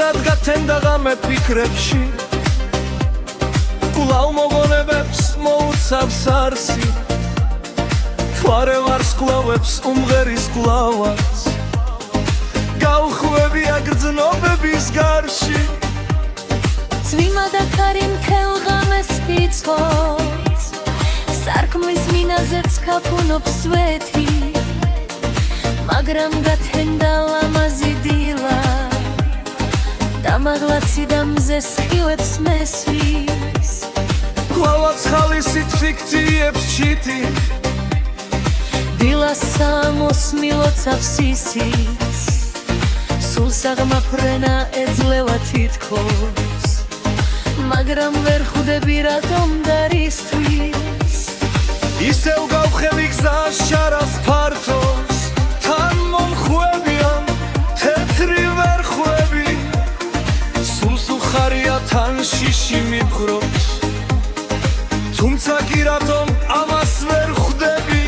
რადგან დაღამე ფიქრებში კვლავ მოგონებებს მოუცავს არსი თვარე ვარსკვლავებს უმღერის კვლავაც გავხვევი აგრძნობების გარში წვიმა და ქარი მთელ ღამეს იცხოვს სარკმლის მინაზეც ქაფუნობს სვეთი მაგრამ გათენდა ლამაზი დილა დამაღლაცი და მზეს ხილებს მესვის კვლავაც ხალისით ფიქციებს ჩიტი დილას სამოსმილოცავს ისიც სულ საღმაფრენა ეძლევა თითქოს მაგრამ ვერ ხვდები რატომ დარისთვის ისევ გავხევი გზას შარას ფართოს თან მომხვევიან თეთრი ვერ ხვევი სულს უხარია თან შიში მიფხრობს თუმცა კი რატომ ამას ვერ ხვდები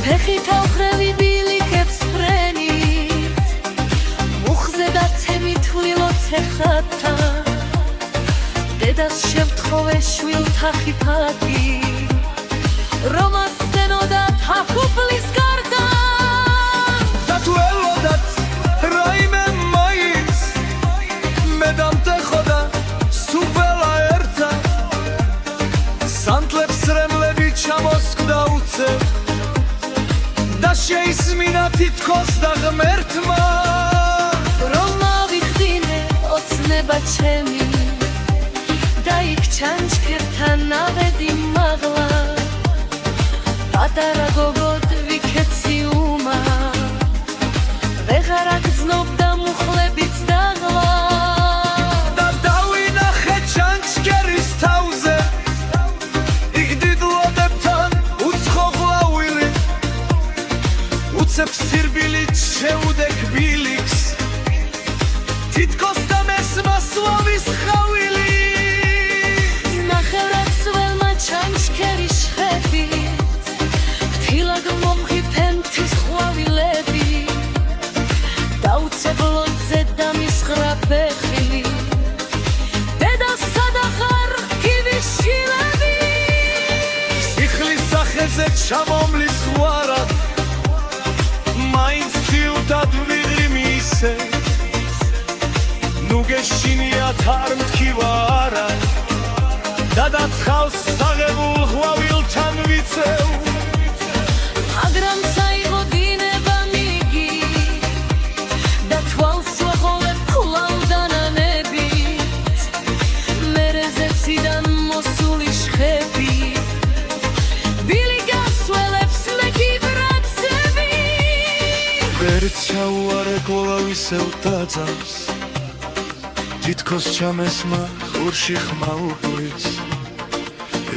ფეხით ავხრევი ბილიკებს ფრენით მუხზე დაცემი თვლილოცე ხატა დედას შევთხოვე შვილთა ხიფათი რომ ასცენოდა თახუფლის გარდა და თუ ელოდათ რაიმე მაინც მე დამტეხოდა სუველა ერთა სანთლებს რემლები ჩამოსკვდა უცებ და შეისმინა თითქოს და ღმერთმა რომ ავიხდინე ოცნება ჩემი და იქ ჩანჩქერთან ავედი მაღლა პატარა გოგოდ ვიქეცი უმა ვეღარ აგრძნობდა მუხლებიც დაღლა და დავინახე ჩანჩქერის თავზე იქ დიდლოდებთან უცხო ღვაწლი უცებ სირბილით შეუდექ ბილიქს თითქოს და მესმა სლოვის ხავილი ნახევრად სველმა ჩანჩქერი შხები ფრთილად მომღიფენ მთის ყვავილები დაუცებლოძე დამისხრა ფეხი დედას სადახარ კივის შილები სიხლის სახეზე ჩამომლის ღვარად მაინც ცივდად ვიღიმი ისე ნუ გეშინიათ არ მtkივარა და დაცხავს საღებულ ღვავილთან ვიცევ მაგრამ საიღო დინება მიგი და თვალს ვაყოლებ კვლავ დანანებით მერეზეციდან მოსული შხები ბილიკას ველებს ლექი ბრაცები ვერ ჩაუარე კვლავ ისევ დაძავს თითქოს ჩამესმა ხურში ხმა უყრის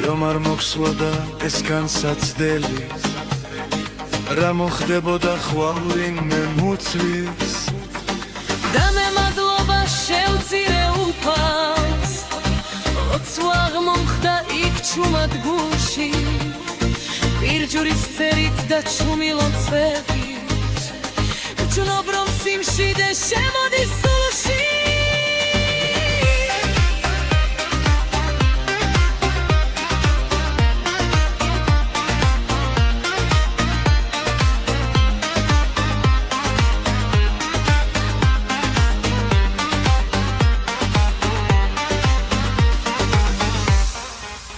რომ არ მოხსვადა ეს განსაცდელი რა მოხდებოდა ხვალვინ მე მუცვის და მე მადლობა შევწირე უფალს ლოცვა აღმომხდა იქ ჩუმად გულში პირჯურის წერით და ჩუმი ლოცვები